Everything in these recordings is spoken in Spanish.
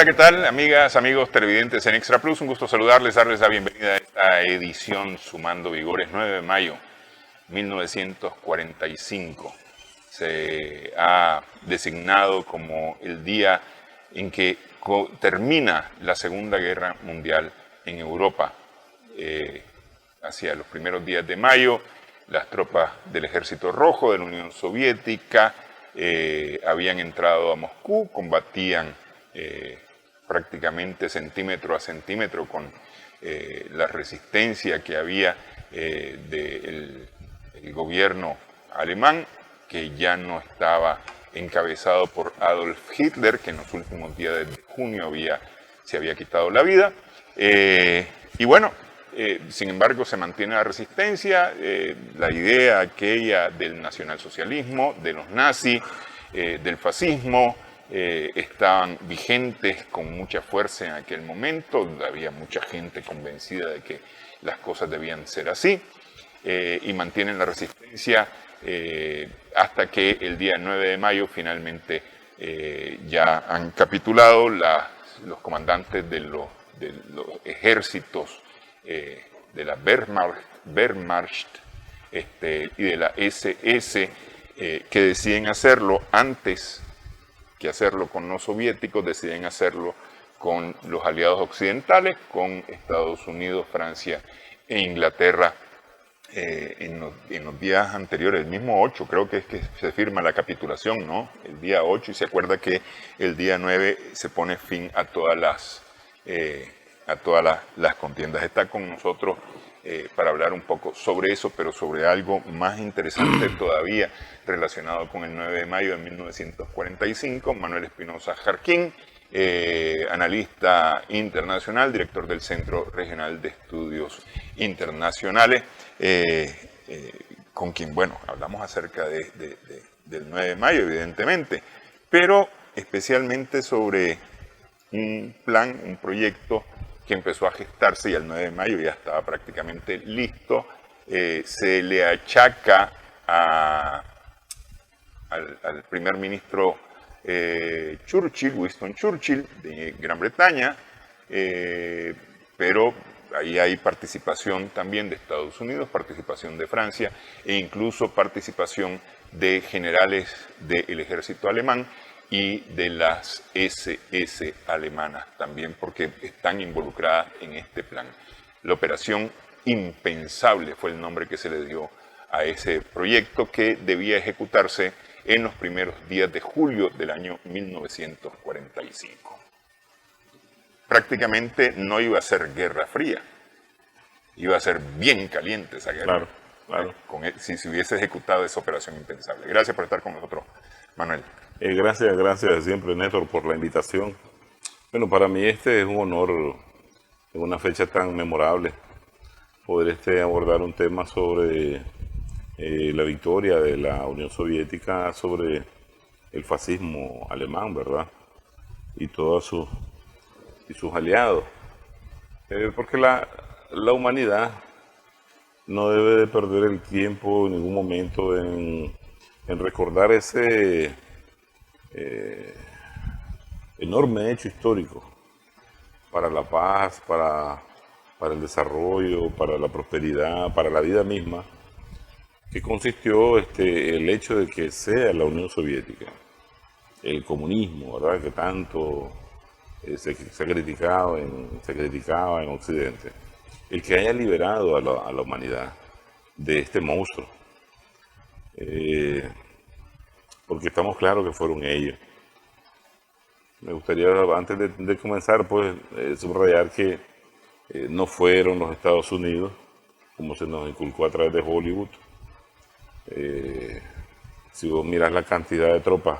Hola, ¿qué tal? Amigas, amigos televidentes en Extra Plus, un gusto saludarles, darles la bienvenida a esta edición Sumando Vigores, 9 de mayo 1945. Se ha designado como el día en que termina la Segunda Guerra Mundial en Europa. Hacia los primeros días de mayo, las tropas del Ejército Rojo de la Unión Soviética habían entrado a Moscú, combatían prácticamente centímetro a centímetro con la resistencia que había del gobierno alemán, que ya no estaba encabezado por Adolf Hitler, que en los últimos días de junio se había quitado la vida. Y bueno, sin embargo se mantiene la resistencia, la idea aquella del nacionalsocialismo, de los nazis, del fascismo, estaban vigentes con mucha fuerza en aquel momento. Había mucha gente convencida de que las cosas debían ser así, y mantienen la resistencia hasta que el día 9 de mayo finalmente ya han capitulado los comandantes de los ejércitos de la Wehrmacht y de la SS, que deciden hacerlo antes que hacerlo con los soviéticos, deciden hacerlo con los aliados occidentales, con Estados Unidos, Francia e Inglaterra. En los días anteriores, el mismo 8, creo que es que se firma la capitulación, ¿no? El día 8, y se acuerda que el día 9 se pone fin a todas las contiendas. Está con nosotros para hablar un poco sobre eso, pero sobre algo más interesante todavía relacionado con el 9 de mayo de 1945, Manuel Espinosa Jarquín, analista internacional, director del Centro Regional de Estudios Internacionales, con quien, bueno, hablamos acerca del 9 de mayo, evidentemente, pero especialmente sobre un plan, un proyecto que empezó a gestarse y el 9 de mayo ya estaba prácticamente listo. Se le achaca al primer ministro Winston Churchill de Gran Bretaña, pero ahí hay participación también de Estados Unidos, participación de Francia e incluso participación de generales del ejército alemán y de las SS alemanas también, porque están involucradas en este plan. La operación Impensable fue el nombre que se le dio a ese proyecto, que debía ejecutarse en los primeros días de julio del año 1945. Prácticamente no iba a ser guerra fría, iba a ser bien caliente esa guerra. Claro. Si se hubiese ejecutado esa operación Impensable. Gracias por estar con nosotros, Manuel. Gracias siempre, Néstor, por la invitación. Bueno, para mí este es un honor, en una fecha tan memorable, poder abordar un tema sobre la victoria de la Unión Soviética sobre el fascismo alemán, ¿verdad? Y todos sus aliados. Porque la humanidad no debe de perder el tiempo en ningún momento en recordar ese enorme hecho histórico para la paz, para el desarrollo, para la prosperidad, para la vida misma, que consistió el hecho de que sea la Unión Soviética, el comunismo, ¿verdad?, que tanto se ha criticado se criticaba en Occidente, el que haya liberado a la humanidad de este monstruo. Porque estamos claros que fueron ellos. Me gustaría, antes de comenzar, pues, subrayar que no fueron los Estados Unidos, como se nos inculcó a través de Hollywood. Si vos miras la cantidad de tropas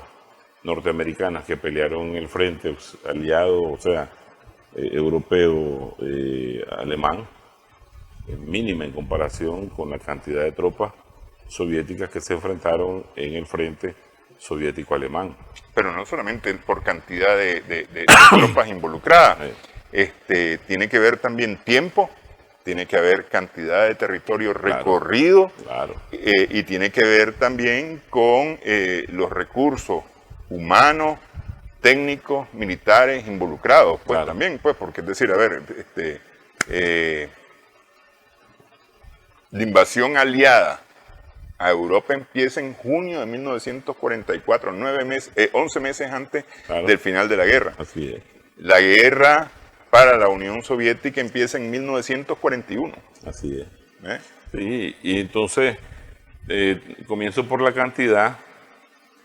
norteamericanas que pelearon en el frente aliado, o sea, europeo, alemán, es mínima en comparación con la cantidad de tropas soviéticas que se enfrentaron en el frente soviético-alemán. Pero no solamente por cantidad de tropas involucradas, tiene que ver también tiempo, tiene que haber cantidad de territorio recorrido, y tiene que ver también con los recursos humanos, técnicos, militares involucrados, pues Claro. también, pues, porque es decir, a ver, la invasión aliada a Europa empieza en junio de 1944, 11 meses antes Claro. del final de la guerra. Así es, La guerra para la Unión Soviética empieza en 1941. así es. ¿eh? Sí, y entonces comienzo por la cantidad,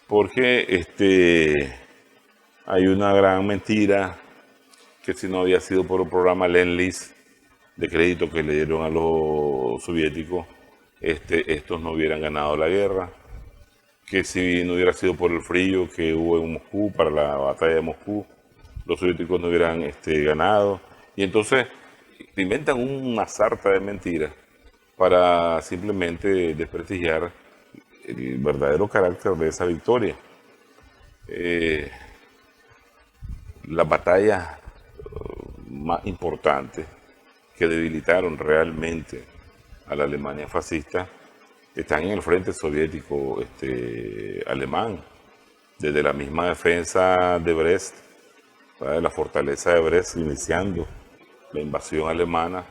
porque hay una gran mentira que si no había sido por el programa Lend-Lease de crédito que le dieron a los soviéticos, estos no hubieran ganado la guerra, que si no hubiera sido por el frío que hubo en Moscú para la batalla de Moscú, los soviéticos no hubieran ganado. Y entonces inventan una sarta de mentiras para simplemente desprestigiar el verdadero carácter de esa victoria. Las batallas más importantes que debilitaron realmente a la Alemania fascista están en el frente soviético alemán, desde la misma defensa de Brest, ¿verdad? La fortaleza de Brest, iniciando la invasión alemana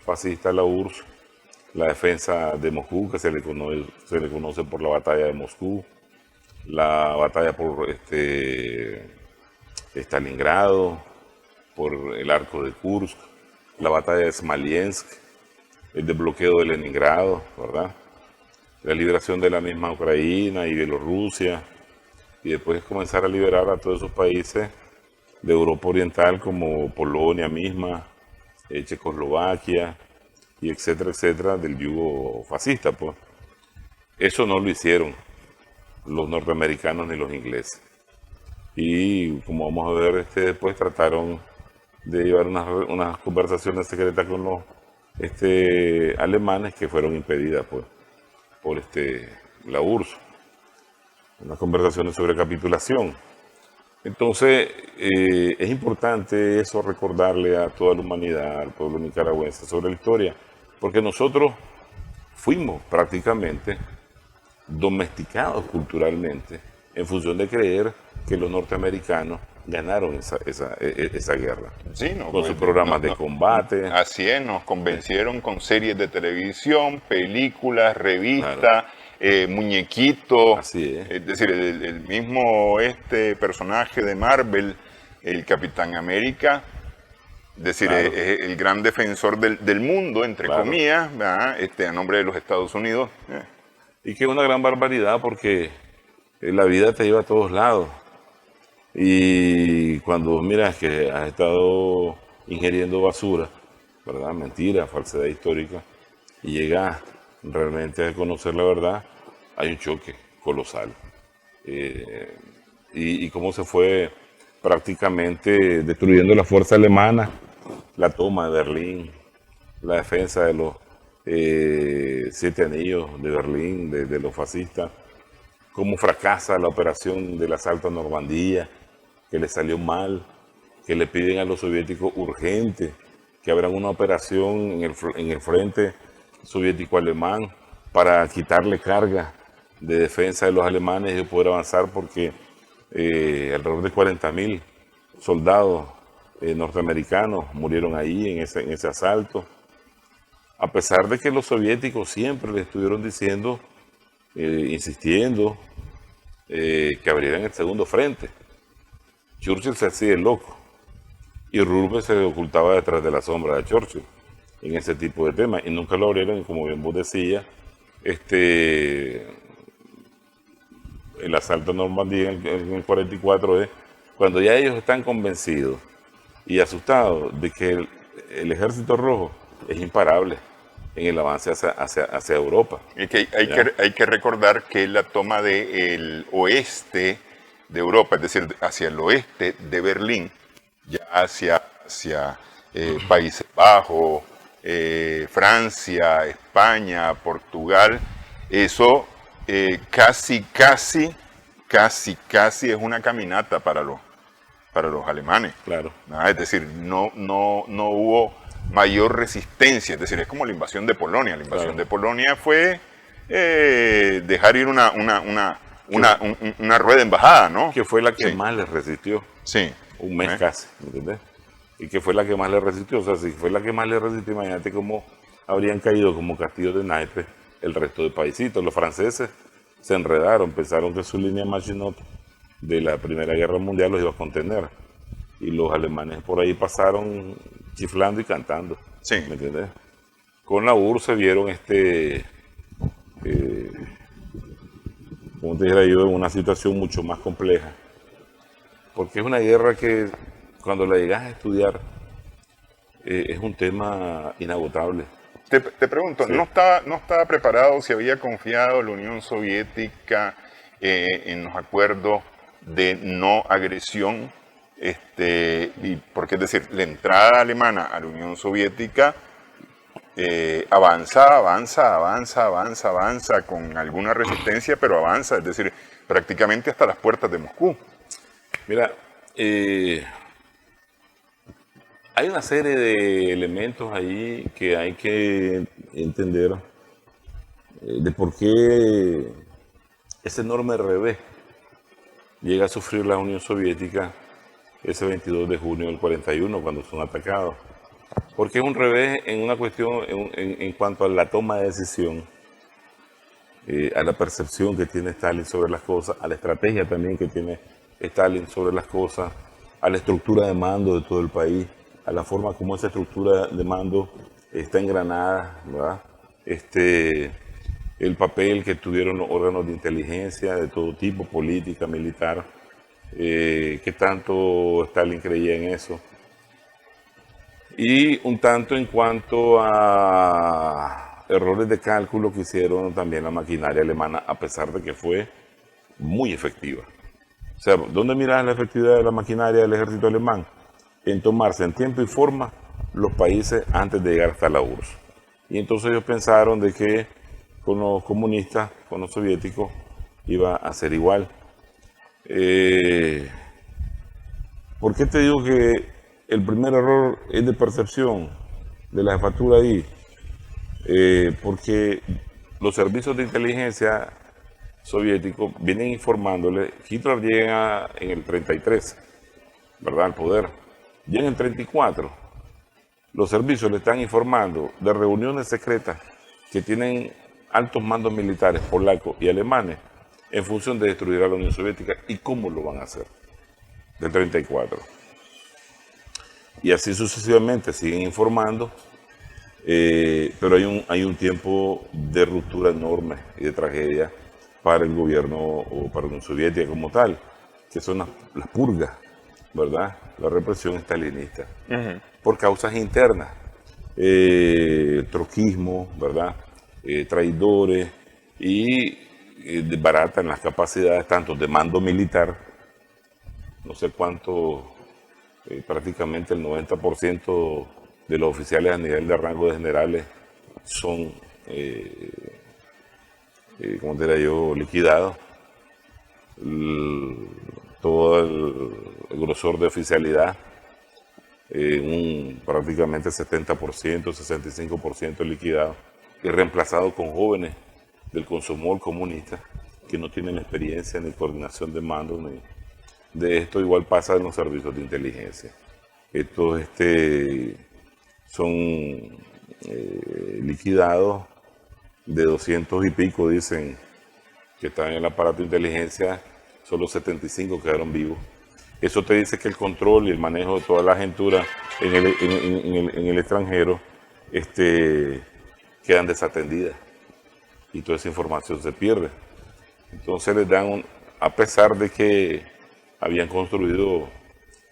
fascista a la URSS, la defensa de Moscú, que se le conoce por la batalla de Moscú, la batalla por Stalingrado, por el arco de Kursk, la batalla de Smolensk, el desbloqueo de Leningrado, ¿verdad? La liberación de la misma Ucrania y Bielorrusia, y después comenzar a liberar a todos esos países de Europa Oriental como Polonia misma, Checoslovaquia, y etcétera, etcétera, del yugo fascista, pues. Eso no lo hicieron los norteamericanos ni los ingleses. Y como vamos a ver, después trataron de llevar unas conversaciones secretas con los alemanes que fueron impedidas por la URSS. Unas conversaciones sobre capitulación. Entonces, es importante eso, recordarle a toda la humanidad, al pueblo nicaragüense, sobre la historia, porque nosotros fuimos prácticamente domesticados culturalmente en función de creer que los norteamericanos ganaron esa guerra, Sí, no, con pues, sus programas de combate. Así es, nos convencieron con series de televisión, películas, revistas, muñequitos. Así es. Es decir, el mismo personaje de Marvel, el Capitán América, es decir, Claro. es el gran defensor del mundo, entre Claro. comillas, ¿verdad? A nombre de los Estados Unidos. Y que es una gran barbaridad porque la vida te lleva a todos lados. Y cuando miras que has estado ingiriendo basura, ¿verdad? Mentira, falsedad histórica, y llegas realmente a conocer la verdad, hay un choque colosal. Y cómo se fue prácticamente destruyendo la fuerza alemana, la toma de Berlín, la defensa de los 7 anillos de Berlín, de los fascistas, cómo fracasa la operación del asalto a Normandía, que le salió mal, que le piden a los soviéticos urgente que abran una operación en el frente soviético-alemán para quitarle carga de defensa de los alemanes y poder avanzar, porque alrededor de 40.000 soldados norteamericanos murieron ahí en ese asalto, a pesar de que los soviéticos siempre le estuvieron diciendo, insistiendo, que abrieran el segundo frente. Churchill se hacía el loco y Roosevelt se ocultaba detrás de la sombra de Churchill en ese tipo de temas, y nunca lo abrieron. Y como bien vos decías, el asalto a Normandía en el 44 es cuando ya ellos están convencidos y asustados de que el ejército rojo es imparable en el avance hacia Europa. Y que hay que recordar que la toma del oeste de Europa, es decir, hacia el oeste de Berlín, ya hacia Países Bajos, Francia, España, Portugal, eso casi es una caminata para los alemanes. Claro. Es decir, no hubo mayor resistencia, es decir, es como la invasión de Polonia. La invasión Claro. de Polonia fue dejar ir una una rueda embajada, ¿no? Que fue la que Sí. más les resistió. Sí. Un mes casi, ¿me entiendes? Y que fue la que más le resistió. O sea, si fue la que más le resistió, imagínate cómo habrían caído como castillos de naipes el resto de paisitos. Los franceses se enredaron, pensaron que su línea Maginot de la Primera Guerra Mundial los iba a contener. Y los alemanes por ahí pasaron chiflando y cantando. Sí. ¿Me entiendes? Con la URSS se vieron como te dijera yo, en una situación mucho más compleja. Porque es una guerra que cuando la llegas a estudiar es un tema inagotable. Te pregunto, Sí. ¿no estaba preparado, si había confiado la Unión Soviética en los acuerdos de no agresión? Y porque es decir, la entrada alemana a la Unión Soviética avanza con alguna resistencia, pero avanza, es decir, prácticamente hasta las puertas de Moscú. Mira, hay una serie de elementos ahí que hay que entender de por qué ese enorme revés llega a sufrir la Unión Soviética ese 22 de junio del 41 cuando son atacados. Porque es un revés en una cuestión, en cuanto a la toma de decisión, a la percepción que tiene Stalin sobre las cosas, a la estrategia también que tiene Stalin sobre las cosas, a la estructura de mando de todo el país, a la forma como esa estructura de mando está engranada, ¿verdad? El papel que tuvieron los órganos de inteligencia de todo tipo, política, militar, que tanto Stalin creía en eso. Y un tanto en cuanto a errores de cálculo que hicieron también la maquinaria alemana, a pesar de que fue muy efectiva. O sea, ¿dónde miras la efectividad de la maquinaria del ejército alemán? En tomarse en tiempo y forma los países antes de llegar hasta la URSS. Y entonces ellos pensaron de que con los comunistas, con los soviéticos, iba a ser igual. ¿Por qué te digo que el primer error es de percepción de la jefatura ahí? Porque los servicios de inteligencia soviéticos vienen informándole. Hitler llega en el 33, ¿verdad?, al poder. Y en el 34, los servicios le están informando de reuniones secretas que tienen altos mandos militares polacos y alemanes en función de destruir a la Unión Soviética y cómo lo van a hacer. Del 34. Y así sucesivamente siguen informando, pero hay un tiempo de ruptura enorme y de tragedia para el gobierno o para la Unión Soviética como tal, que son las purgas, ¿verdad? La represión stalinista, por causas internas, troquismo, ¿verdad? Traidores y desbaratan las capacidades tanto de mando militar, no sé cuánto, prácticamente el 90% de los oficiales a nivel de rango de generales son, como diría yo, liquidados. Todo el grosor de oficialidad, prácticamente 70%, 65% liquidado y reemplazado con jóvenes del Komsomol comunista que no tienen experiencia ni coordinación de mando ni de esto. Igual pasa en los servicios de inteligencia. Estos son liquidados de 200 y pico, dicen, que están en el aparato de inteligencia, solo 75 quedaron vivos. Eso te dice que el control y el manejo de toda la agentura en el extranjero quedan desatendidas y toda esa información se pierde. Entonces les dan, a pesar de que habían construido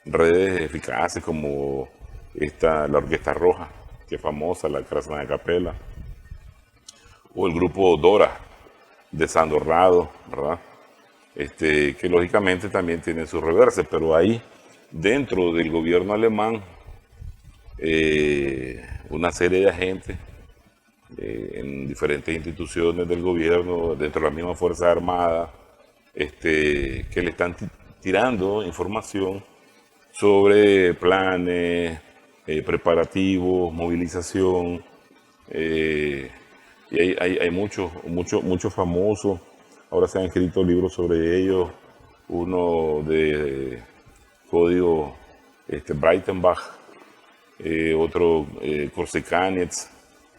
redes eficaces como la Orquesta Roja, que es famosa, la Krasnaya Kapela, o el grupo Dora de Sandorrado, ¿verdad? Que lógicamente también tienen sus reverses, pero ahí, dentro del gobierno alemán, una serie de agentes en diferentes instituciones del gobierno, dentro de la misma Fuerza Armada, que le están tirando información sobre planes, preparativos, movilización, y hay muchos famosos ahora se han escrito libros sobre ellos, uno de código Breitenbach, otro Korsikanets,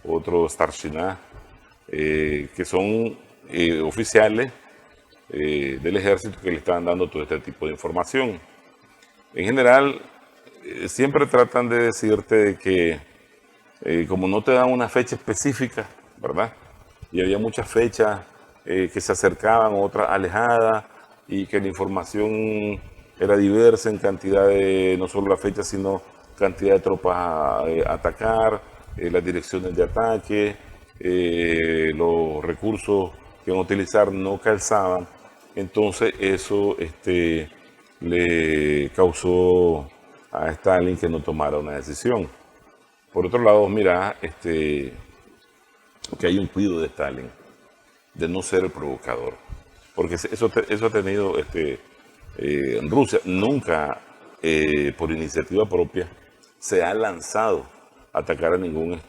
otro Starshina, que son oficiales del ejército que le están dando todo este tipo de información. En general, siempre tratan de decirte que como no te dan una fecha específica, ¿verdad? Y había muchas fechas que se acercaban, otras alejadas, y que la información era diversa en cantidad de, no solo la fecha, sino cantidad de tropas a atacar, las direcciones de ataque, los recursos que iban a utilizar no calzaban. Entonces eso le causó a Stalin que no tomara una decisión. Por otro lado, mira, que hay un cuidado de Stalin de no ser el provocador, porque eso ha tenido en Rusia. Nunca por iniciativa propia se ha lanzado a atacar a ningún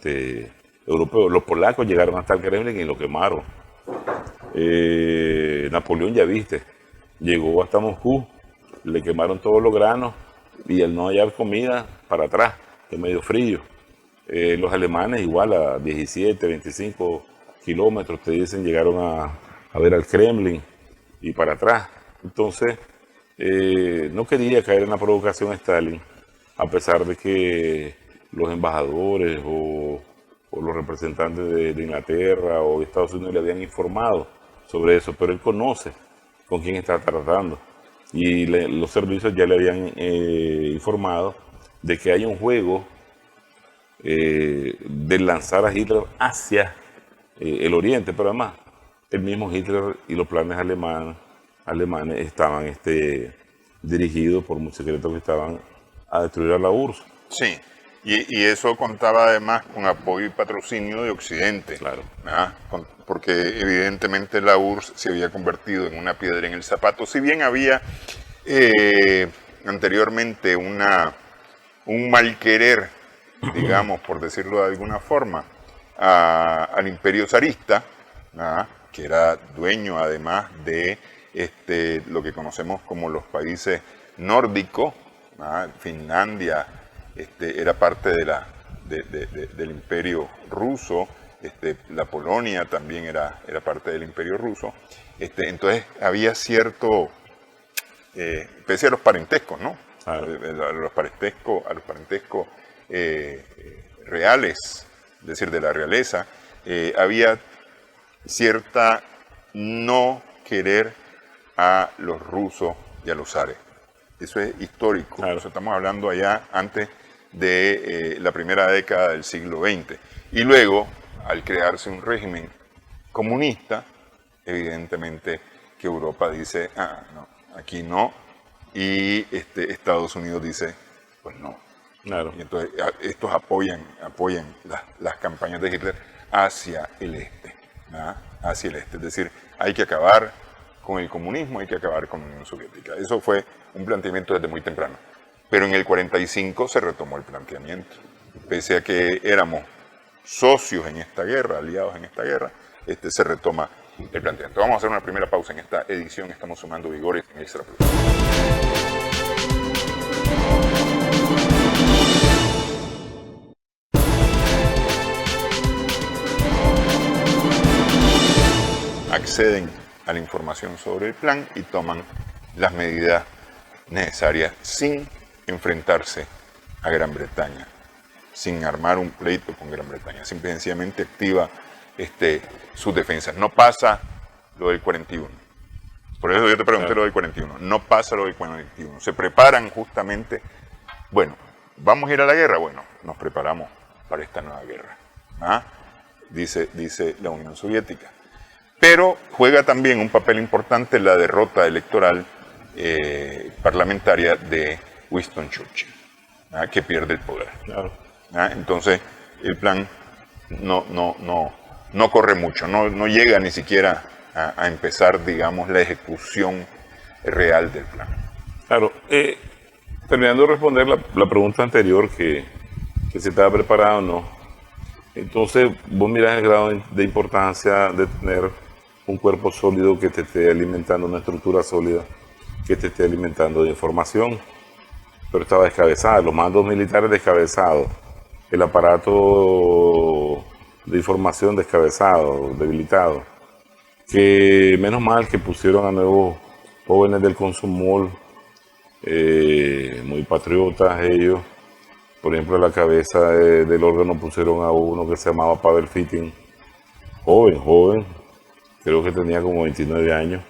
europeo. Los polacos llegaron hasta el Kremlin y lo quemaron. Napoleón, ya viste, llegó hasta Moscú, le quemaron todos los granos y al no hallar comida, para atrás, de medio frío. Los alemanes igual a 17, 25 kilómetros, te dicen, llegaron a ver al Kremlin y para atrás. Entonces, no quería caer en la provocación a Stalin, a pesar de que los embajadores o los representantes de Inglaterra o de Estados Unidos le habían informado sobre eso, pero él conoce con quién está tratando. Y los servicios ya le habían informado de que hay un juego de lanzar a Hitler hacia el oriente, pero además el mismo Hitler y los planes alemanes estaban dirigidos por muy secretos que estaban a destruir a la URSS. Sí, y eso contaba además con apoyo y patrocinio de Occidente. Claro. Porque evidentemente la URSS se había convertido en una piedra en el zapato. Si bien había anteriormente un mal querer, digamos, por decirlo de alguna forma, al imperio zarista, que era dueño además de lo que conocemos como los países nórdicos. Finlandia era parte del imperio ruso, la Polonia también era parte del imperio ruso. Entonces había cierto, pese a los parentescos, ¿no? Claro. A los parentescos reales, es decir, de la realeza, había cierta no querer a los rusos y a los zares. Eso es histórico. Claro. Eso estamos hablando allá antes de la primera década del siglo XX. Y luego, al crearse un régimen comunista, evidentemente que Europa dice, no, aquí no, y Estados Unidos dice, pues no. Claro. Y entonces estos apoyan las campañas de Hitler hacia el este, hacia el este. Es decir, hay que acabar con el comunismo, hay que acabar con la Unión Soviética. Eso fue un planteamiento desde muy temprano. Pero en el 45 se retomó el planteamiento. Pese a que éramos socios en esta guerra, aliados en esta guerra, se retoma el planteamiento. Vamos a hacer una primera pausa en esta edición. Estamos sumando vigores en Extra Plus. Acceden a la información sobre el plan y toman las medidas necesarias sin enfrentarse a Gran Bretaña, sin armar un pleito con Gran Bretaña, simple y sencillamente activa sus defensas. No pasa lo del 41. Por eso yo te pregunté lo del 41. No pasa lo del 41. Se preparan justamente, bueno, ¿vamos a ir a la guerra? Bueno, nos preparamos para esta nueva guerra, dice la Unión Soviética. Pero juega también un papel importante la derrota electoral parlamentaria de Winston Churchill, que pierde el poder. Claro. Entonces, el plan no corre mucho, no llega ni siquiera a empezar, digamos, la ejecución real del plan. Claro. Terminando de responder la pregunta anterior, que se estaba preparado o no, entonces vos mirás el grado de importancia de tener un cuerpo sólido que te esté alimentando, una estructura sólida que te esté alimentando de información, pero estaba descabezada, los mandos militares descabezados, el aparato de información descabezado, debilitado, que menos mal que pusieron a nuevos jóvenes del Consumol, muy patriotas ellos. Por ejemplo, a la cabeza del órgano pusieron a uno que se llamaba Pavel Fitting, joven, creo que tenía como 29 años,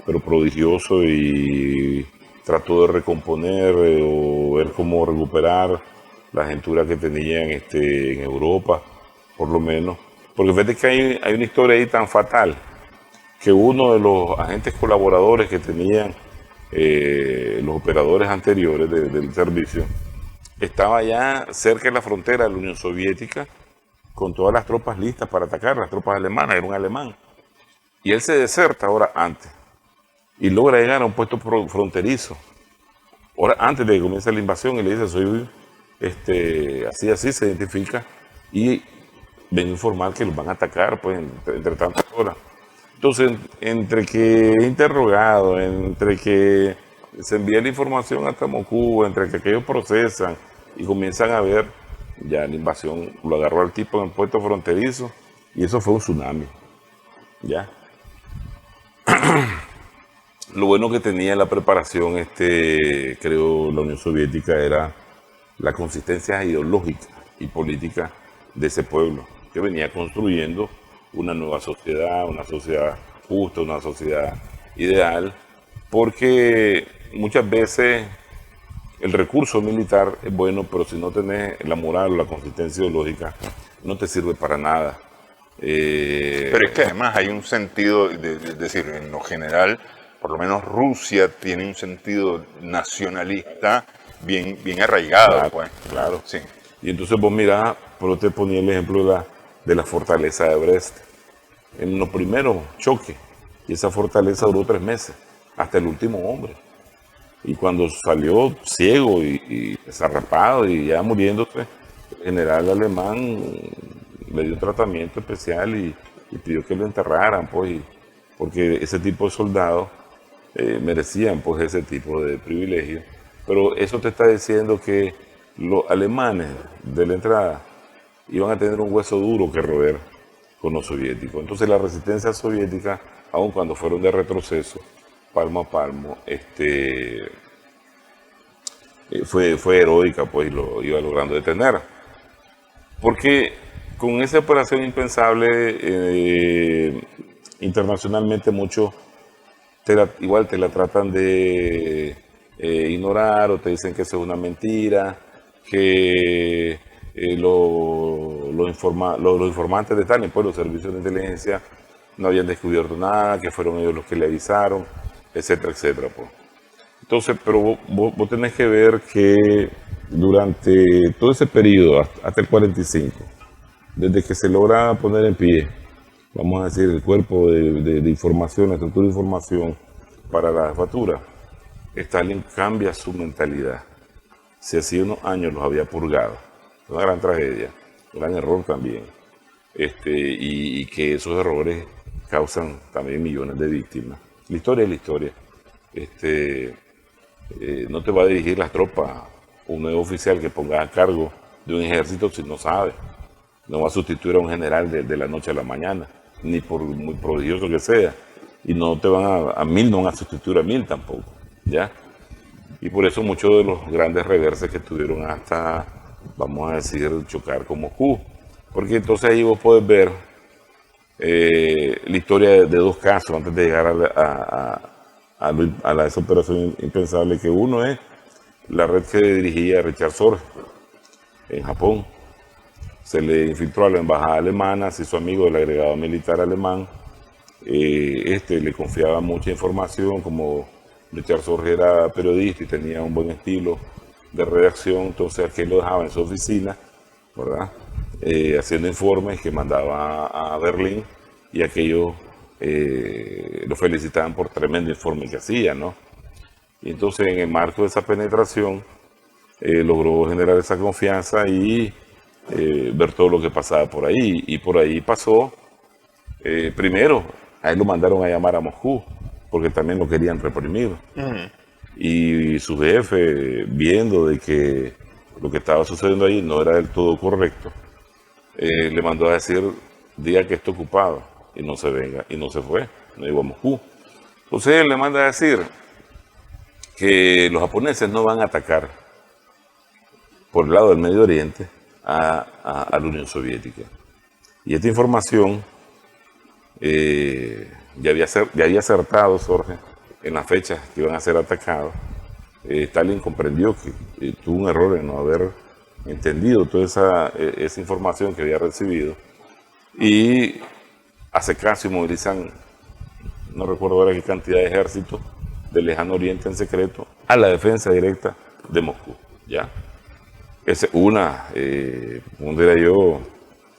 pero prodigioso, y trató de recomponer o ver cómo recuperar la agentura que tenían en Europa, por lo menos. Porque fíjate que hay una historia ahí tan fatal, que uno de los agentes colaboradores que tenían los operadores anteriores del servicio, estaba ya cerca de la frontera de la Unión Soviética con todas las tropas listas para atacar, las tropas alemanas, era un alemán. Y él se deserta horas antes y logra llegar a un puesto fronterizo, horas antes de que comience la invasión, y le dice, soy así, se identifica, y ven a informar que los van a atacar, pues, entre tantas horas. Entonces, entre que interrogado, entre que se envía la información hasta Moscú, entre que aquellos procesan y comienzan a ver, ya la invasión lo agarró al tipo en el puesto fronterizo, y eso fue un tsunami, ya. Lo bueno que tenía la preparación, creo, la Unión Soviética, era la consistencia ideológica y política de ese pueblo, que venía construyendo una nueva sociedad, una sociedad justa, una sociedad ideal, porque muchas veces el recurso militar es bueno, pero si no tenés la moral o la consistencia ideológica, no te sirve para nada. Pero es que además hay un sentido, es decir, en lo general, por lo menos Rusia tiene un sentido nacionalista bien arraigado. Claro, pues. Claro. Sí. Y entonces vos mirás, pero te ponía el ejemplo de la fortaleza de Brest. En los primeros choques, y esa fortaleza duró 3 meses, hasta el último hombre. Y cuando salió ciego y desarrapado y ya muriéndose, el general alemán le dio un tratamiento especial y pidió que lo enterraran, pues, porque ese tipo de soldados merecían, pues, ese tipo de privilegios. Pero eso te está diciendo que los alemanes de la entrada iban a tener un hueso duro que roer con los soviéticos. Entonces la resistencia soviética, aun cuando fueron de retroceso, palmo a palmo, fue heroica, pues, y lo iba logrando detener. Porque con esa operación impensable, internacionalmente muchos igual te la tratan de ignorar, o te dicen que eso es una mentira, que los informantes de Stalin, pues los servicios de inteligencia, no habían descubierto nada, que fueron ellos los que le avisaron, etcétera, etcétera, pues. Entonces, pero vos tenés que ver que durante todo ese periodo, hasta el 45, desde que se logra poner en pie, vamos a decir, el cuerpo de información, la estructura de información para la jefatura, Stalin cambia su mentalidad. Si hacía unos años los había purgado, una gran tragedia, un gran error también, y que esos errores causan también millones de víctimas. La historia es la historia. No te va a dirigir las tropas un nuevo oficial que ponga a cargo de un ejército si no sabe. No va a sustituir a un general de la noche a la mañana, ni por muy prodigioso que sea. Y no te van a 1000, no van a sustituir a 1000 tampoco, ¿ya? Y por eso muchos de los grandes reverses que tuvieron hasta, vamos a decir, chocar con Moscú. Porque entonces ahí vos podés ver la historia de 2 casos antes de llegar a esa operación impensable, que uno es la red que dirigía Richard Sorge en Japón. Se le infiltró a la embajada alemana, se hizo amigo del agregado militar alemán. Le confiaba mucha información, como Richard Sorge era periodista y tenía un buen estilo de redacción, entonces aquel lo dejaba en su oficina, ¿verdad? Haciendo informes que mandaba a Berlín, y aquellos lo felicitaban por tremendo informe que hacía, ¿no? Y entonces, en el marco de esa penetración, logró generar esa confianza y ver todo lo que pasaba por ahí. Y por ahí pasó, primero, a él lo mandaron a llamar a Moscú, porque también lo querían reprimir. Y su jefe, viendo de que lo que estaba sucediendo ahí no era del todo correcto, le mandó a decir, diga que está ocupado y no se venga, y no se fue, no iba a Moscú. Entonces él le manda a decir que los japoneses no van a atacar por el lado del Medio Oriente a la Unión Soviética. Y esta información ya había acertado, Jorge, en las fechas que iban a ser atacados. Stalin comprendió que tuvo un error en no haber entendido toda esa información que había recibido, y hace caso y movilizan, no recuerdo ahora qué cantidad de ejércitos del lejano oriente en secreto a la defensa directa de Moscú. ¿Ya? Es una, como diría yo,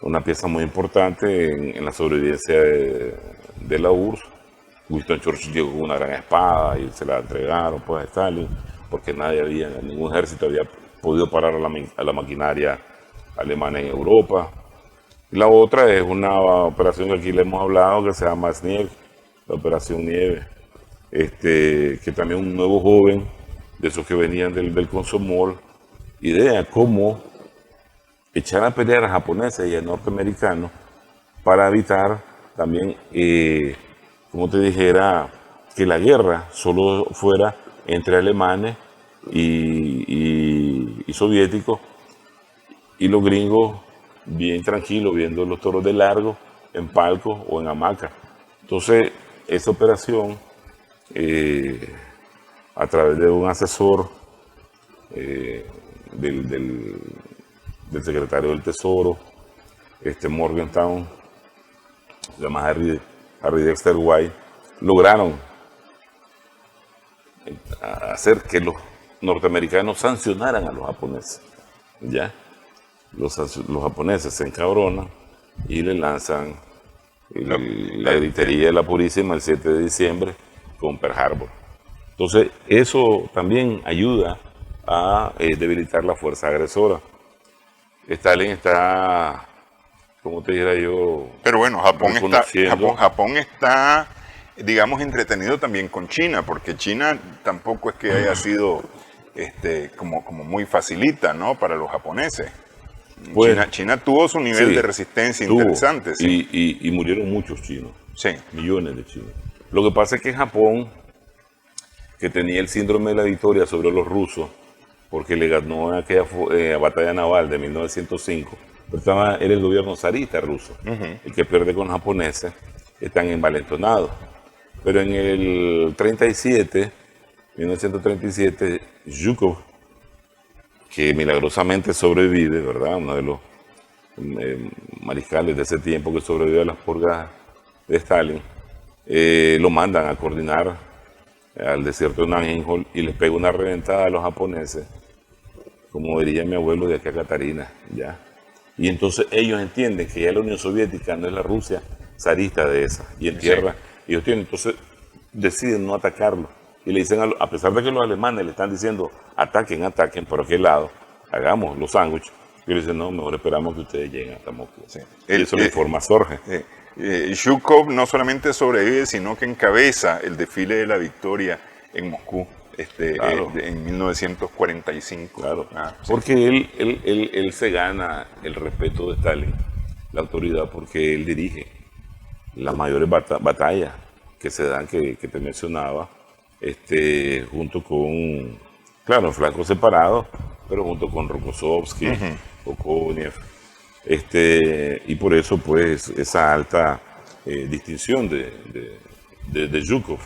una pieza muy importante en la sobrevivencia de la URSS. Winston Churchill llegó con una gran espada y se la entregaron pues, a Stalin, porque ningún ejército había podido parar a la maquinaria alemana en Europa. Y la otra es una operación que aquí le hemos hablado, que se llama Snieg, la Operación Nieve, que también un nuevo joven, de esos que venían del Komsomol, idea cómo echar a pelear a japoneses y a norteamericanos para evitar también, como te dijera, que la guerra solo fuera entre alemanes y soviéticos, y los gringos bien tranquilos viendo los toros de largo en palcos o en hamacas. Entonces, esa operación, a través de un asesor del secretario del Tesoro, Morgenthau, se llama Harry Dexter White, lograron hacer que los norteamericanos sancionaran a los japoneses. ¿Ya? Los japoneses se encabronan y le lanzan la gritería de la Purísima el 7 de diciembre con Pearl Harbor. Entonces, eso también ayuda a debilitar la fuerza agresora. Stalin está, como te dijera yo, pero bueno, Japón está, digamos, entretenido también con China, porque China tampoco es que haya sido como muy facilita, ¿no?, para los japoneses. Pues, China tuvo su nivel de resistencia interesante. Sí. Y murieron muchos chinos, sí, millones de chinos. Lo que pasa es que Japón, que tenía el síndrome de la victoria sobre los rusos, porque le ganó en aquella batalla naval de 1905, pero era el gobierno zarista ruso, el que pierde con los japoneses, están envalentonados. Pero en el 1937, Zhukov, que milagrosamente sobrevive, ¿verdad? Uno de los mariscales de ese tiempo que sobrevive a las purgas de Stalin, lo mandan a coordinar al desierto de Nanjing y les pega una reventada a los japoneses, como diría mi abuelo, de aquí a Catarina, ¿ya? Y entonces ellos entienden que ya la Unión Soviética no es la Rusia zarista de esa, y en tierra ellos tienen, entonces deciden no atacarlo. Y le dicen, a pesar de que los alemanes le están diciendo, ataquen, por aquel lado, hagamos los sándwiches, y le dicen, no, mejor esperamos que ustedes lleguen hasta Moscú. Sí. Y eso le informa a Sorge. Zhukov no solamente sobrevive, sino que encabeza el desfile de la victoria en Moscú claro. En 1945. Claro, porque él se gana el respeto de Stalin, la autoridad, porque él dirige las mayores batallas que se dan, que te mencionaba, junto con, claro, en flancos separados, pero junto con Rokossovsky, Okoniev, y por eso, pues, esa alta distinción de Zhukov.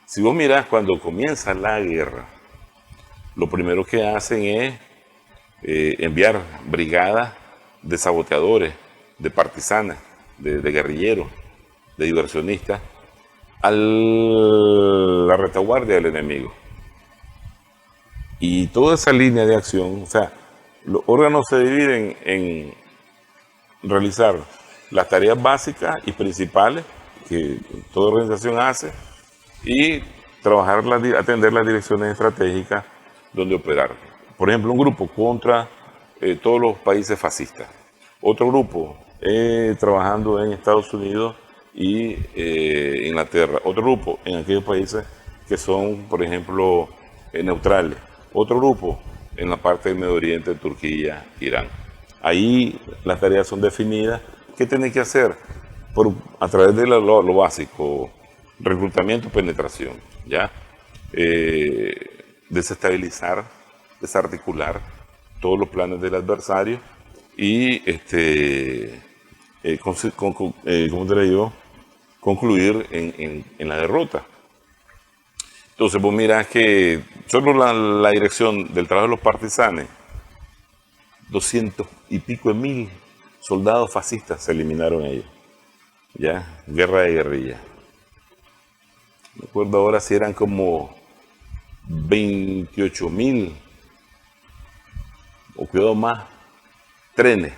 Si vos mirás, cuando comienza la guerra, lo primero que hacen es enviar brigadas de saboteadores, de partisanas, de guerrilleros, de diversionistas, a la retaguardia del enemigo. Y toda esa línea de acción, o sea, los órganos se dividen en realizar las tareas básicas y principales que toda organización hace y trabajar, atender las direcciones estratégicas donde operar. Por ejemplo, un grupo contra todos los países fascistas. Otro grupo trabajando en Estados Unidos y Inglaterra. Otro grupo en aquellos países que son, por ejemplo, neutrales. Otro grupo en la parte del Medio Oriente, Turquía, Irán. Ahí las tareas son definidas. ¿Qué tiene que hacer? A través de lo básico, reclutamiento, penetración, ¿ya? Desestabilizar, desarticular todos los planes del adversario y ¿cómo te digo? Concluir en la derrota. Entonces vos mirás que solo la dirección del trabajo de los partisanes, 200 y pico de mil soldados fascistas se eliminaron ellos. Ya, guerra de guerrilla. Me acuerdo ahora si eran como 28.000 o cuidado más trenes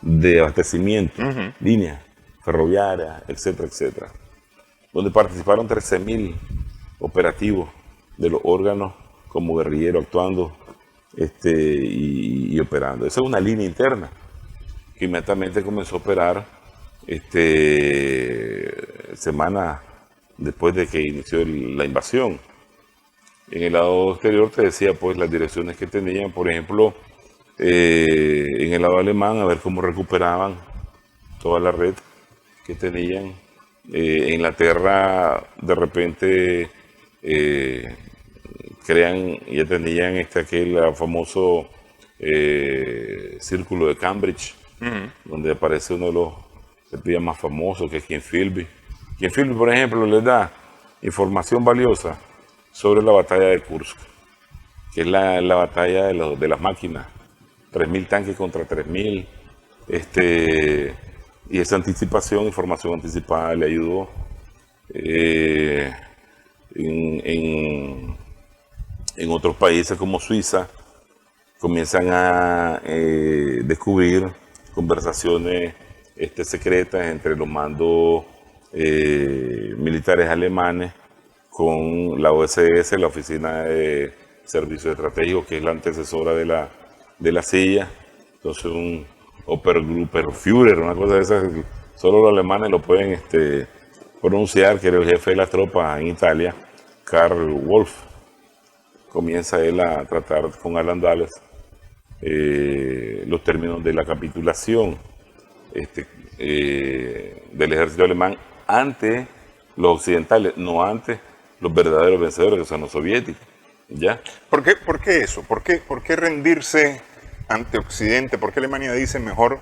de abastecimiento, líneas ferroviarias, etcétera, etcétera, donde participaron 13.000 operativos de los órganos como guerrillero actuando y operando. Esa es una línea interna que inmediatamente comenzó a operar semanas después de que inició la invasión. En el lado exterior te decía pues las direcciones que tenían, por ejemplo, en el lado alemán, a ver cómo recuperaban toda la red que tenían. En Inglaterra de repente ya tenían aquel famoso círculo de Cambridge, donde aparece uno de los espías más famosos, que es Ken Philby. Ken Philby, por ejemplo, les da información valiosa sobre la batalla de Kursk, que es la batalla de las máquinas, 3.000 tanques contra 3.000, y esa información anticipada le ayudó en otros países como Suiza. Comienzan a descubrir conversaciones secretas entre los mandos militares alemanes con la OSS, la Oficina de Servicios Estratégicos, que es la antecesora de la CIA. Entonces un Obergruppenführer, una cosa de esas, solo los alemanes lo pueden pronunciar, que era el jefe de las tropas en Italia, Karl Wolff. Comienza él a tratar con Alan Dulles los términos de la capitulación del ejército alemán ante los occidentales, no ante los verdaderos vencedores, que son los soviéticos. ¿Ya? ¿Por qué eso? ¿Por qué rendirse ante Occidente? ¿Por qué Alemania dice mejor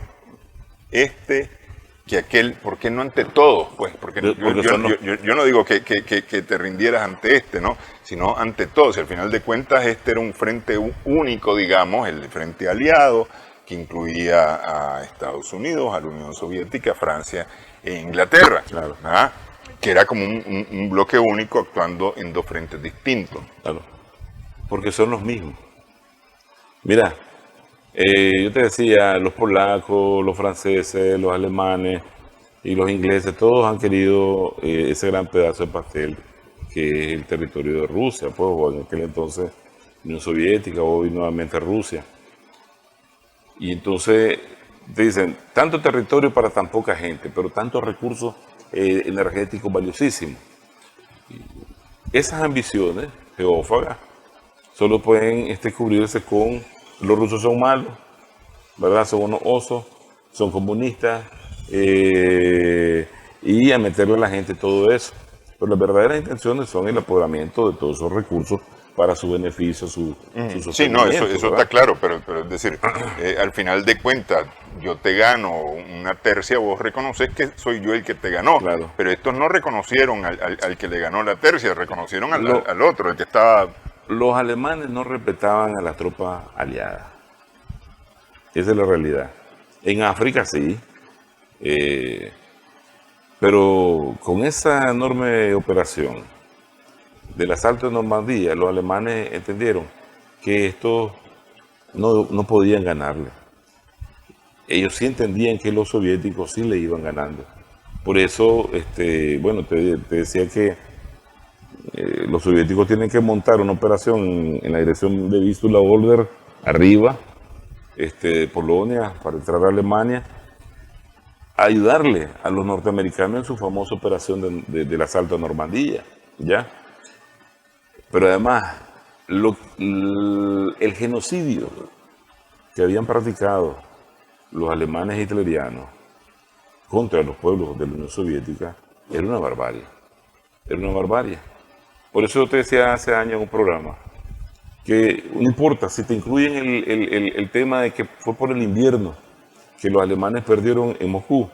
que aquel? ¿Por qué no ante todos? Pues, porque yo no digo que te rindieras ante ¿no? Sino ante todos. Y al final de cuentas era un frente único, digamos, el frente aliado, que incluía a Estados Unidos, a la Unión Soviética, a Francia e Inglaterra. Claro. ¿Ah? Que era como un bloque único actuando en dos frentes distintos. Claro, porque son los mismos. Mira, yo te decía, los polacos, los franceses, los alemanes y los ingleses, todos han querido ese gran pedazo de pastel que es el territorio de Rusia, pues, o en aquel entonces Unión Soviética, hoy nuevamente Rusia. Y entonces te dicen, tanto territorio para tan poca gente, pero tantos recursos energéticos valiosísimos. Esas ambiciones geófagas solo pueden cubrirse con los rusos son malos, ¿verdad? Son unos osos, son comunistas, y a meterle a la gente todo eso. Pero las verdaderas intenciones son el apoderamiento de todos esos recursos para su beneficio, su sostenimiento. Sí, no, eso está claro, pero es decir, al final de cuentas, yo te gano una tercia, vos reconoces que soy yo el que te ganó. Claro. Pero estos no reconocieron al que le ganó la tercia, reconocieron al otro, el que estaba... Los alemanes no respetaban a las tropas aliadas. Esa es la realidad. En África sí, pero con esa enorme operación del asalto de Normandía, los alemanes entendieron que estos no podían ganarle. Ellos sí entendían que los soviéticos sí le iban ganando. Por eso, bueno, te decía que los soviéticos tienen que montar una operación en la dirección de Vistula-Oder, arriba, Polonia, para entrar a Alemania, a ayudarle a los norteamericanos en su famosa operación del asalto a Normandía, ¿ya? Pero además, el genocidio que habían practicado los alemanes hitlerianos contra los pueblos de la Unión Soviética era una barbarie. Era una barbarie. Por eso yo te decía hace años en un programa que no importa si te incluyen el tema de que fue por el invierno que los alemanes perdieron en Moscú.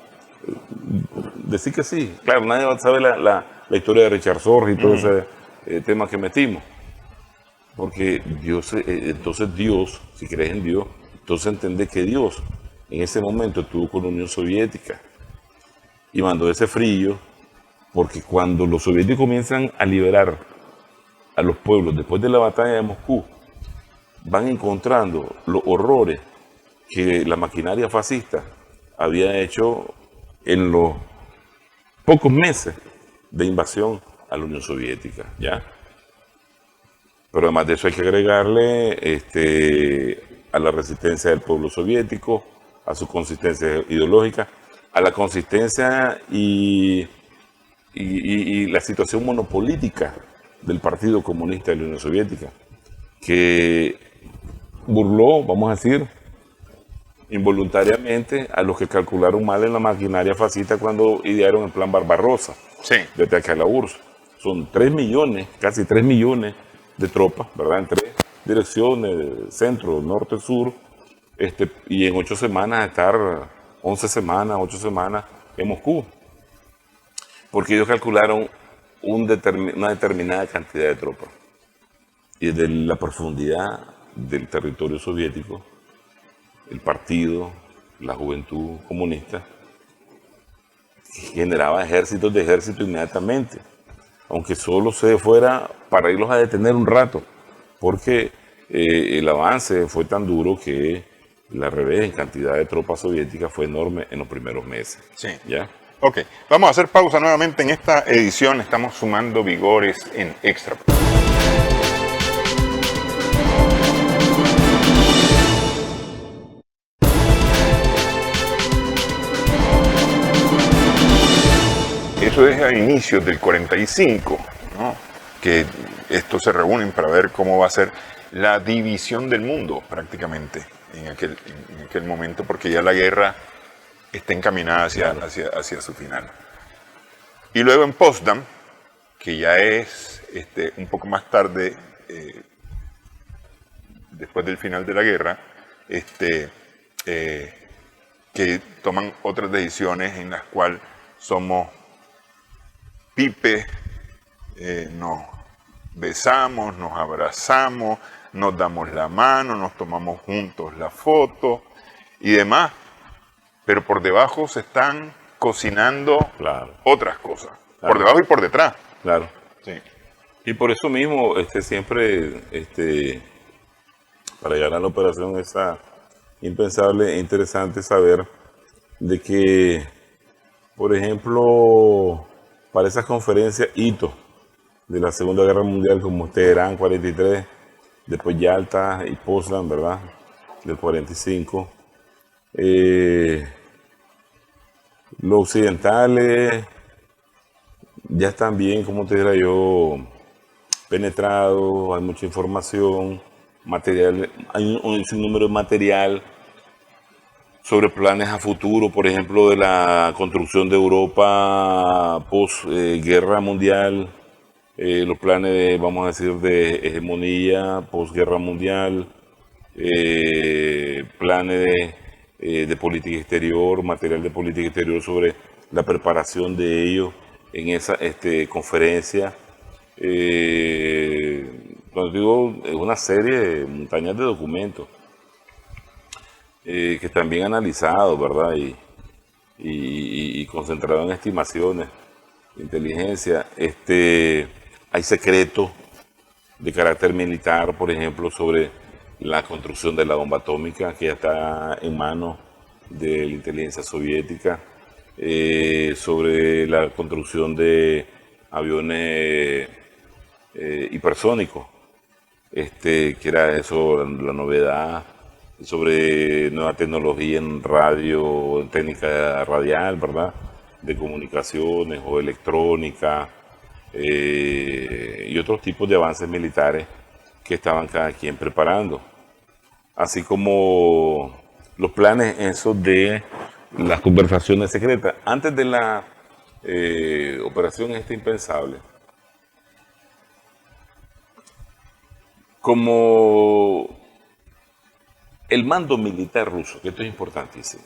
Decir que sí. Claro, nadie va a saber la historia de Richard Sorge y todo ese tema que metimos. Porque Dios, entonces Dios, si crees en Dios, entonces entendés que Dios en ese momento estuvo con la Unión Soviética y mandó ese frío, porque cuando los soviéticos comienzan a liberar a los pueblos después de la batalla de Moscú, van encontrando los horrores que la maquinaria fascista había hecho en los pocos meses de invasión a la Unión Soviética, ¿ya? Pero además de eso hay que agregarle a la resistencia del pueblo soviético, a su consistencia ideológica, a la consistencia y la situación monopolítica del Partido Comunista de la Unión Soviética, que burló, vamos a decir, involuntariamente a los que calcularon mal en la maquinaria fascista cuando idearon el plan Barbarossa, Sí. de ataque a la URSS. Son 3 millones, casi 3 millones de tropas, ¿verdad? En 3 direcciones, centro, norte, sur, y en 8 semanas estar 11 semanas, 8 semanas en Moscú. Porque ellos calcularon una determinada cantidad de tropas. Y de la profundidad del territorio soviético, el partido, la juventud comunista, generaba ejércitos de ejército inmediatamente, aunque solo se fuera para irlos a detener un rato, porque el avance fue tan duro que la revés en cantidad de tropas soviéticas fue enorme en los primeros meses. Sí. ¿Ya? Ok, vamos a hacer pausa nuevamente en esta edición. Estamos sumando vigores en Extra. Eso es a inicios del 45, ¿no? Que estos se reúnen para ver cómo va a ser la división del mundo prácticamente en aquel momento, porque ya la guerra está encaminada hacia su final. Y luego en Potsdam, que ya es un poco más tarde, después del final de la guerra, que toman otras decisiones en las cuales somos Pipe, nos besamos, nos abrazamos, nos damos la mano, nos tomamos juntos la foto y demás, pero por debajo se están cocinando otras cosas, por debajo y por detrás. Claro. Sí. Y por eso mismo, siempre, para llegar a la operación es impensable e interesante saber de que, por ejemplo, para esas conferencias hito de la Segunda Guerra Mundial, como Teherán 43, después Yalta y Potsdam, ¿verdad?, del 45, los occidentales ya están bien, como te dijera yo, penetrados, hay mucha información, material, hay un sinnúmero de material sobre planes a futuro, por ejemplo, de la construcción de Europa post-guerra mundial, los planes de, vamos a decir, de hegemonía post-guerra mundial, planes de política exterior, material de política exterior sobre la preparación de ellos en esa conferencia. Cuando digo, es una serie de montañas de documentos que están bien analizados, ¿verdad? Y concentrados en estimaciones, inteligencia. Hay secretos de carácter militar, por ejemplo, sobre la construcción de la bomba atómica, que ya está en manos de la inteligencia soviética, sobre la construcción de aviones hipersónicos, que era eso la novedad, sobre nueva tecnología en radio, en técnica radial, ¿verdad? De comunicaciones o electrónica, y otros tipos de avances militares que estaban cada quien preparando. Así como los planes esos de las conversaciones secretas. Antes de la operación esta impensable, como el mando militar ruso, que esto es importantísimo,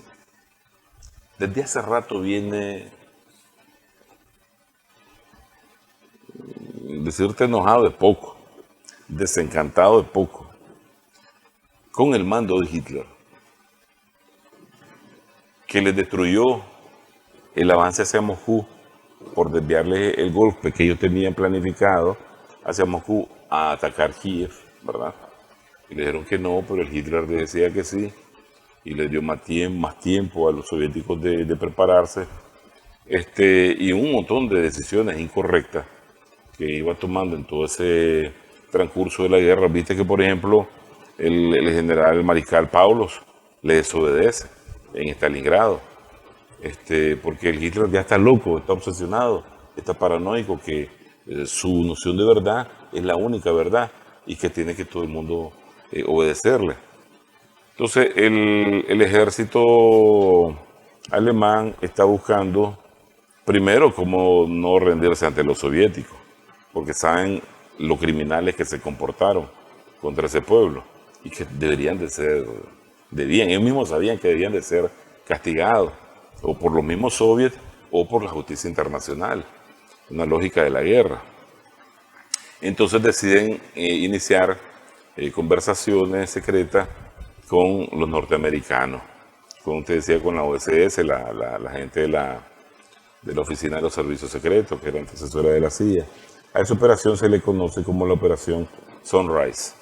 desde hace rato viene, decirte enojado de poco, desencantado de poco, con el mando de Hitler, que le destruyó el avance hacia Moscú por desviarle el golpe que ellos tenían planificado hacia Moscú a atacar Kiev, ¿verdad? Y le dijeron que no, pero el Hitler le decía que sí, y le dio más tiempo a los soviéticos de prepararse, y un montón de decisiones incorrectas que iba tomando en todo ese transcurso de la guerra. Viste que, por ejemplo, el general mariscal Paulos le desobedece en Stalingrado, porque el Hitler ya está loco, está obsesionado, está paranoico, que su noción de verdad es la única verdad y que tiene que todo el mundo obedecerle. Entonces el ejército alemán está buscando primero cómo no rendirse ante los soviéticos, porque saben lo criminales que se comportaron contra ese pueblo y que ellos mismos sabían que debían de ser castigados o por los mismos soviets o por la justicia internacional, una lógica de la guerra. Entonces deciden iniciar conversaciones secretas con los norteamericanos, como usted decía, con la OSS, la gente de la Oficina de los Servicios Secretos, que era antecesora de la CIA. A esa operación se le conoce como la Operación Sunrise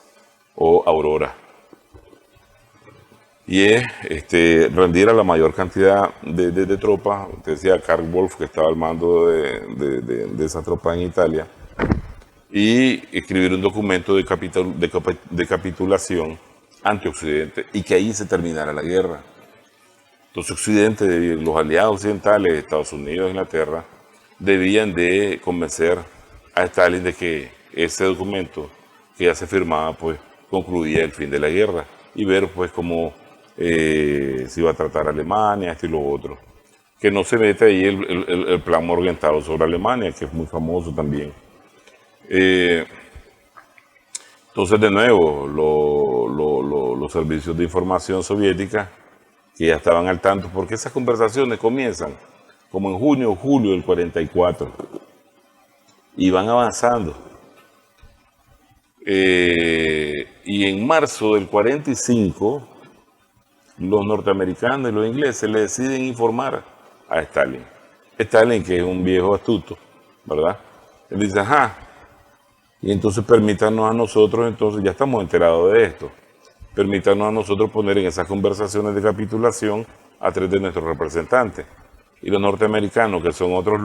o Aurora. Y es rendir a la mayor cantidad de tropas. Usted decía Karl Wolf, que estaba al mando de esa tropa en Italia, y escribir un documento de capitulación ante Occidente y que ahí se terminara la guerra. Entonces Occidente, los aliados occidentales, Estados Unidos e Inglaterra, debían de convencer a Stalin de que ese documento que ya se firmaba pues concluía el fin de la guerra y ver pues cómo se iba a tratar a Alemania, esto y lo otro. Que no se mete ahí el plan Morgenthau sobre Alemania, que es muy famoso también. Entonces, de nuevo, los servicios de información soviética, que ya estaban al tanto, porque esas conversaciones comienzan como en junio o julio del 44 y van avanzando. Y en marzo del 45, los norteamericanos y los ingleses le deciden informar a Stalin. Stalin, que es un viejo astuto, ¿verdad? Él dice, ajá, y entonces permítanos a nosotros, entonces ya estamos enterados de esto, permítanos a nosotros poner en esas conversaciones de capitulación a 3 de nuestros representantes. Y los norteamericanos, que son otros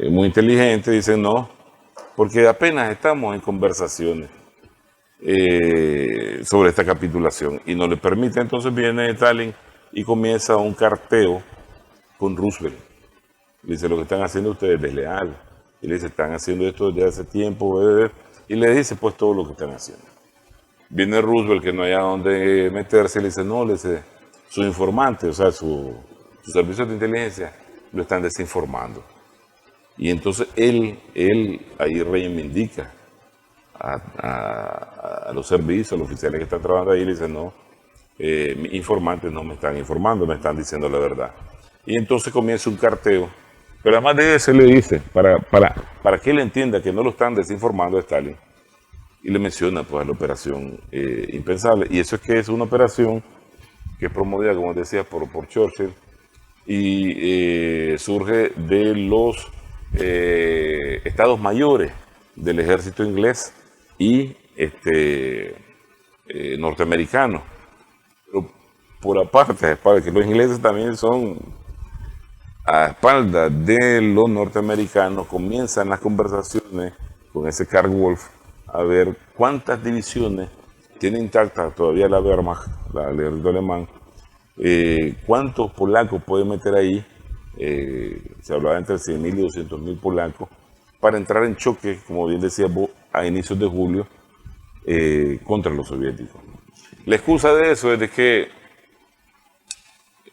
muy inteligentes, dicen no, porque apenas estamos en conversaciones sobre esta capitulación y no le permite. Entonces viene Stalin y comienza un carteo con Roosevelt. Le dice, lo que están haciendo ustedes es desleal. Y le dice, están haciendo esto desde hace tiempo, y le dice pues todo lo que están haciendo. Viene Roosevelt, que no hay a dónde meterse, y le dice, no, le dice, su informante, o sea, su servicio de inteligencia, lo están desinformando. Y entonces él ahí reivindica a los servicios, a los oficiales que están trabajando ahí, y le dice, no, mis informantes no me están informando, me están diciendo la verdad. Y entonces comienza un carteo. Pero además de eso le dice, para que él entienda que no lo están desinformando a Stalin, y le menciona pues la operación impensable. Y eso es que es una operación que es promovida, como decía, por Churchill, y surge de los estados mayores del ejército inglés y norteamericano. Pero por aparte, que los ingleses también son... A espaldas de los norteamericanos comienzan las conversaciones con ese Karl Wolf a ver cuántas divisiones tiene intacta todavía la Wehrmacht, el ejército alemán. ¿Cuántos polacos puede meter ahí? Se hablaba entre 100.000 y 200.000 polacos para entrar en choque, como bien decía vos, a inicios de julio contra los soviéticos. La excusa de eso es de que,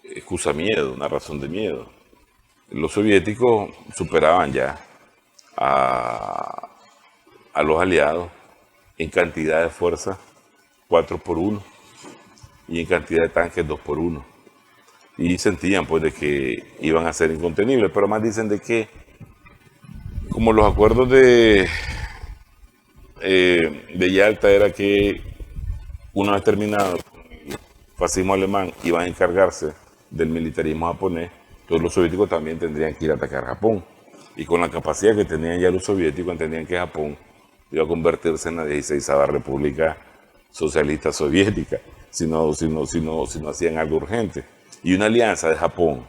excusa miedo, una razón de miedo. Los soviéticos superaban ya a los aliados en cantidad de fuerza 4-1 y en cantidad de tanques 2-1. Y sentían pues de que iban a ser incontenibles, pero más dicen de que como los acuerdos de Yalta era que una vez terminado el fascismo alemán iban a encargarse del militarismo japonés, entonces los soviéticos también tendrían que ir a atacar Japón. Y con la capacidad que tenían ya los soviéticos, entendían que Japón iba a convertirse en la 16ª República Socialista Soviética, si no hacían algo urgente. Y una alianza de Japón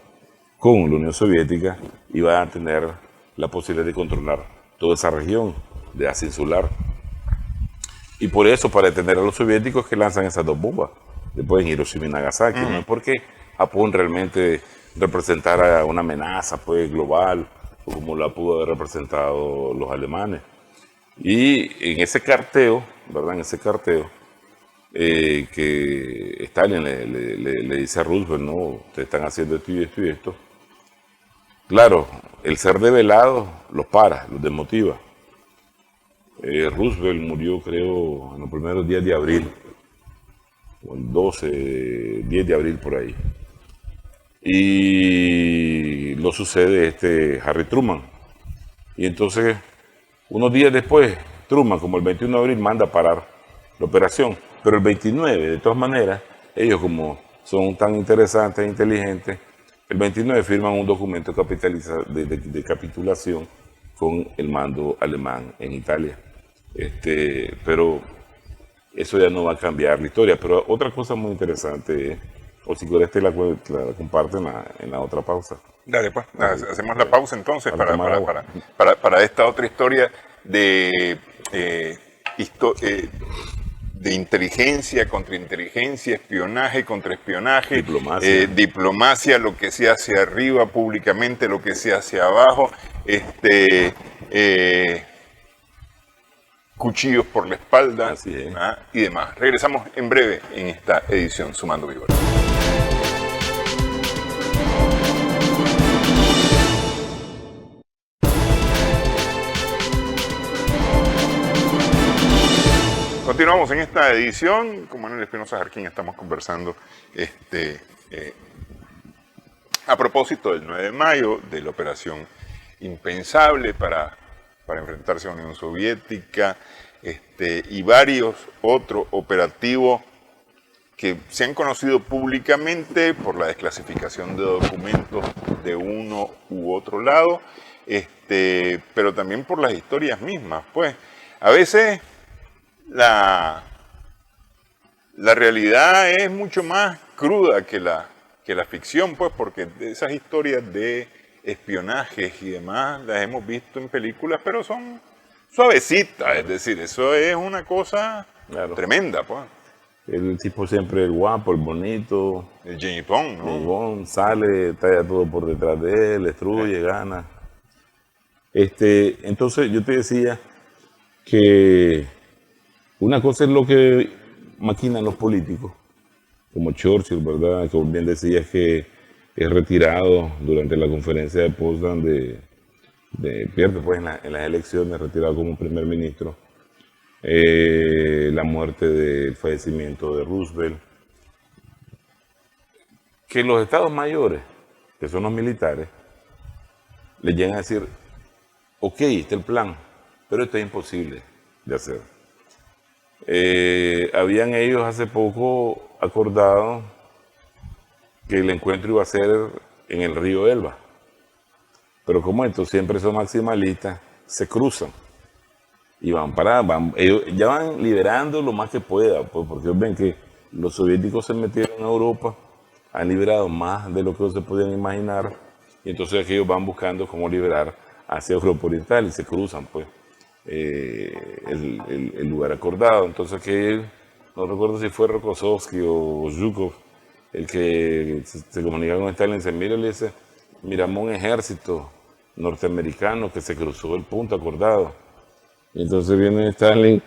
con la Unión Soviética iba a tener la posibilidad de controlar toda esa región de Asia insular. Y por eso, para detener a los soviéticos, que lanzan esas dos bombas, después en Hiroshima y Nagasaki. No es porque Japón realmente representara una amenaza pues, global, como la pudo haber representado los alemanes. Y en ese carteo, ¿verdad? En ese carteo, que Stalin le dice a Roosevelt, no, ustedes están haciendo esto y esto y esto. Claro, el ser develado los para, los desmotiva. Roosevelt murió, creo, en los primeros días de abril, o el 10 de abril por ahí. Y lo sucede Harry Truman. Y entonces, unos días después, Truman, como el 21 de abril, manda a parar la operación. Pero el 29, de todas maneras, ellos como son tan interesantes e inteligentes, el 29 firman un documento de capitulación con el mando alemán en Italia. Pero eso ya no va a cambiar la historia. Pero otra cosa muy interesante, o si quieres te la comparten en la otra pausa. Dale, pues, hacemos la pausa entonces para esta otra historia de inteligencia, contrainteligencia, espionaje, contraespionaje, diplomacia, lo que se hace arriba públicamente, lo que se hace abajo, cuchillos por la espalda y demás. Regresamos en breve en esta edición Sumando Vigor. Continuamos en esta edición. Con Manuel Espinosa Jarquín estamos conversando a propósito del 9 de mayo, de la operación impensable para enfrentarse a la Unión Soviética y varios otros operativos que se han conocido públicamente por la desclasificación de documentos de uno u otro lado, pero también por las historias mismas. Pues a veces la realidad es mucho más cruda que la ficción, pues, porque esas historias de espionajes y demás las hemos visto en películas, pero son suavecitas, es decir, eso es una cosa tremenda, pues. El tipo siempre el guapo, el bonito. El James Bond, ¿no? James Bond sale, talla todo por detrás de él, destruye, gana. Entonces yo te decía que una cosa es lo que maquinan los políticos, como Churchill, ¿verdad? Que bien decías que es retirado durante la conferencia de Potsdam pierde pues en las elecciones, retirado como primer ministro. La muerte del fallecimiento de Roosevelt. Que los estados mayores, que son los militares, les llegan a decir, ok, este es el plan, pero esto es imposible de hacer. Habían ellos hace poco acordado que el encuentro iba a ser en el río Elba. Pero como estos siempre son maximalistas, se cruzan y ellos ya van liberando lo más que puedan, pues, porque ellos ven que los soviéticos se metieron a Europa, han liberado más de lo que se podían imaginar, y entonces ellos van buscando cómo liberar hacia Europa Oriental y se cruzan, pues. El lugar acordado. Entonces que no recuerdo si fue Rokossovski o Zhukov, el que se comunica con Stalin, dice, mire, le dice, miramos un ejército norteamericano que se cruzó el punto acordado. Y entonces viene Stalin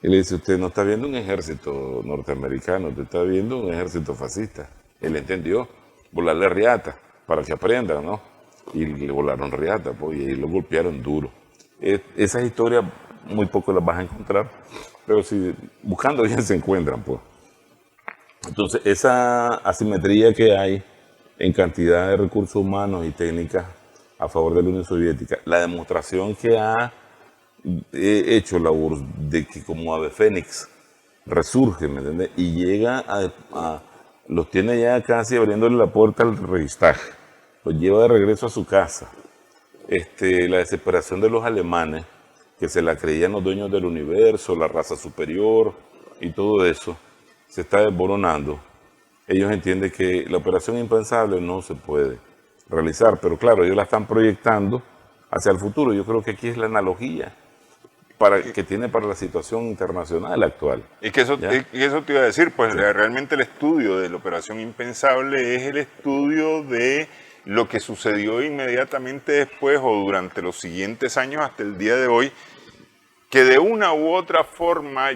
y le dice, usted no está viendo un ejército norteamericano, usted está viendo un ejército fascista. Él entendió, volarle riata para que aprendan, ¿no? Y le volaron riata, pues, y ahí lo golpearon duro. Esas historias muy poco las vas a encontrar, pero si buscando bien se encuentran, pues. Entonces, esa asimetría que hay en cantidad de recursos humanos y técnicas a favor de la Unión Soviética, la demostración que ha hecho la URSS de que como ave fénix resurge, ¿me entiendes? Y llega los tiene ya casi abriéndole la puerta al Reichstag, los lleva de regreso a su casa. La desesperación de los alemanes, que se la creían los dueños del universo, la raza superior y todo eso, se está desboronando. Ellos entienden que la operación impensable no se puede realizar, pero claro, ellos la están proyectando hacia el futuro. Yo creo que aquí es la analogía que tiene para la situación internacional actual. Y que eso te iba a decir, pues sí. Realmente el estudio de la operación impensable es el estudio de lo que sucedió inmediatamente después o durante los siguientes años hasta el día de hoy, que de una u otra forma,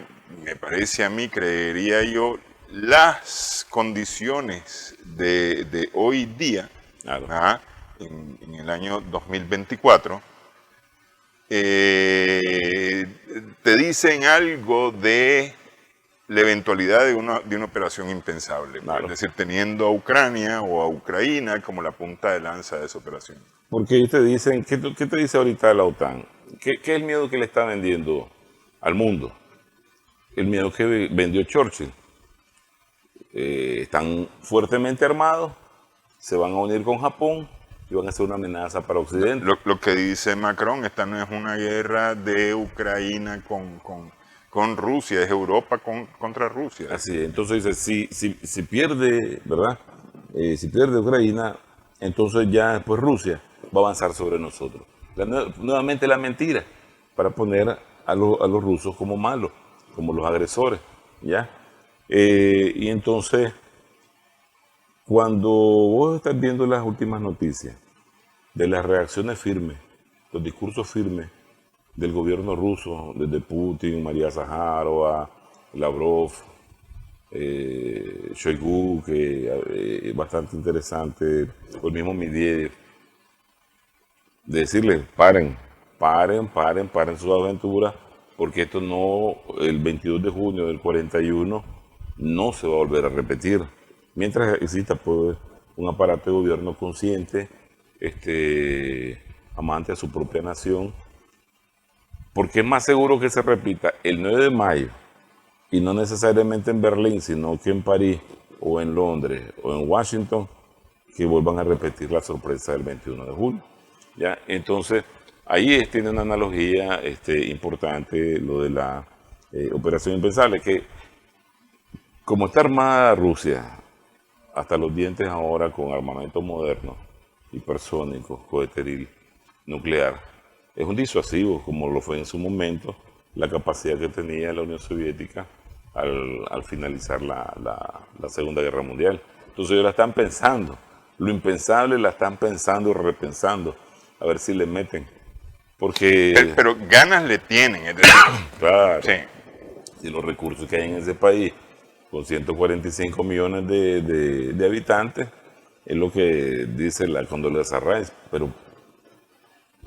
me parece a mí, creería yo, las condiciones de hoy día, claro, en el año 2024, te dicen algo de la eventualidad de una operación impensable. Claro. Es decir, teniendo a Ucrania o a Ucrania como la punta de lanza de esa operación. Porque ellos te dicen, ¿qué te dice ahorita la OTAN? ¿Qué es el miedo que le está vendiendo al mundo? El miedo que vendió Churchill. Están fuertemente armados, se van a unir con Japón y van a ser una amenaza para Occidente. Lo que dice Macron, esta no es una guerra de Ucrania con Rusia, es Europa contra Rusia. Así es. Entonces dice, si pierde, ¿verdad? Si pierde Ucrania, entonces ya después Rusia va a avanzar sobre nosotros. Nuevamente la mentira, para poner a los rusos como malos, como los agresores, ¿ya? Y entonces, cuando vos estás viendo las últimas noticias de las reacciones firmes, los discursos firmes del gobierno ruso, desde Putin, María Zaharova, Lavrov, Shoigu, que es bastante interesante, o el mismo Medvedev, de decirles, paren sus aventuras, porque esto no, el 22 de junio del 41, no se va a volver a repetir. Mientras exista pues, un aparato de gobierno consciente, amante a su propia nación, porque es más seguro que se repita el 9 de mayo, y no necesariamente en Berlín, sino que en París, o en Londres, o en Washington, que vuelvan a repetir la sorpresa del 21 de julio. ¿Ya? Entonces, ahí tiene una analogía importante lo de la operación impensable, que como está armada Rusia hasta los dientes ahora con armamento moderno, hipersónico, coheteril, nuclear, es un disuasivo, como lo fue en su momento la capacidad que tenía la Unión Soviética al finalizar la Segunda Guerra Mundial. Entonces ellos la están pensando, lo impensable la están pensando y repensando, a ver si le meten. Porque pero ganas le tienen, es decir, claro, sí. Y los recursos que hay en ese país, con 145 millones de habitantes, es lo que dice la Condoleezza Rice. Pero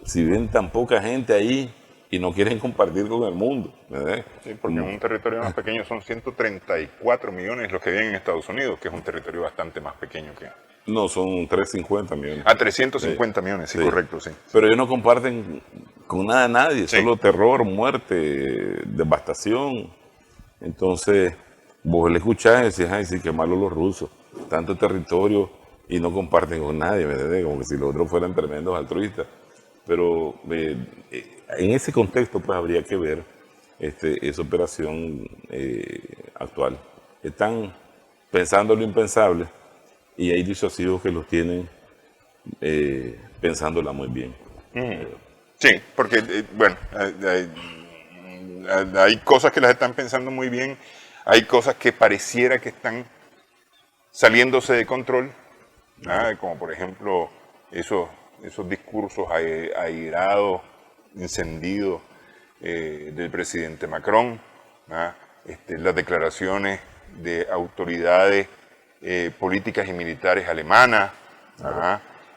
si ven tan poca gente ahí y no quieren compartir con el mundo, ¿verdad? Sí, porque en un territorio más pequeño son 134 millones los que viven en Estados Unidos, que es un territorio bastante más pequeño que... No, son 350 millones. 350 millones, sí, correcto, sí. Pero ellos no comparten con nada a nadie, sí. Solo terror, muerte, devastación. Entonces, vos le escuchás y decís, ay, sí, qué malo los rusos, tanto territorio y no comparten con nadie, ¿me entiendes? Como que si los otros fueran tremendos altruistas. Pero en ese contexto, pues, habría que ver esa operación actual. Están pensando lo impensable, y hay disuasivos que los tienen pensándola muy bien. Sí, porque, bueno, hay cosas que las están pensando muy bien. hay cosas que pareciera que están saliéndose de control, como por ejemplo esos discursos airados, encendidos del presidente Macron, las declaraciones de autoridades políticas y militares alemanas,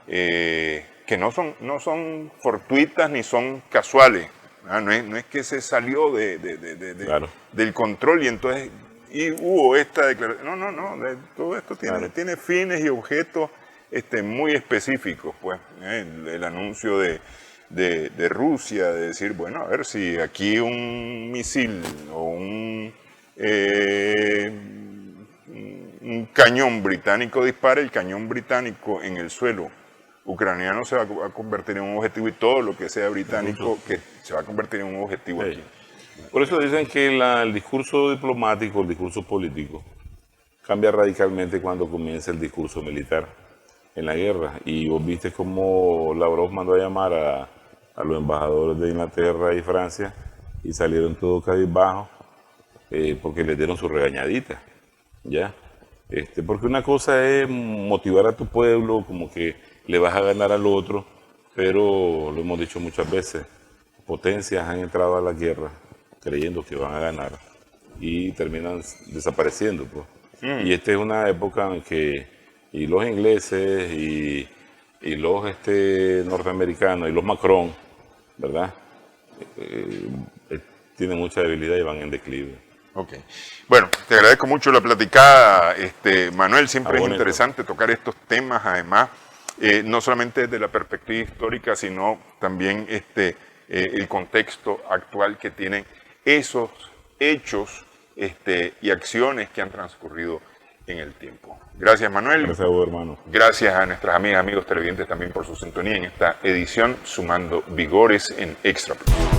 que no son fortuitas ni son casuales. No es que se salió del control y entonces hubo esta declaración. No, todo esto tiene fines y objetos muy específicos. Pues, el anuncio de Rusia, de decir, bueno, a ver si aquí un misil o un cañón británico dispara, el cañón británico en el suelo ucraniano se va a convertir en un objetivo y todo lo que sea británico que se va a convertir en un objetivo aquí. Por eso dicen que el discurso diplomático, el discurso político, cambia radicalmente cuando comienza el discurso militar en la guerra. Y vos viste cómo Lavrov mandó a llamar a los embajadores de Inglaterra y Francia y salieron todos cabizbajos porque les dieron su regañadita, ¿ya? Porque una cosa es motivar a tu pueblo, como que le vas a ganar al otro, pero lo hemos dicho muchas veces, potencias han entrado a la guerra creyendo que van a ganar y terminan desapareciendo, pues. Y esta es una época en que y los ingleses y los norteamericanos y los Macron, ¿verdad? Tienen mucha debilidad y van en declive. Ok. Bueno, te agradezco mucho la platicada, Manuel. Siempre es interesante tocar estos temas, además, no solamente desde la perspectiva histórica, sino también el contexto actual que tienen esos hechos y acciones que han transcurrido en el tiempo. Gracias, Manuel. Gracias a vos, hermano. Gracias a nuestras amigas, amigos televidentes también por su sintonía en esta edición, sumando vigores en Extra Plus.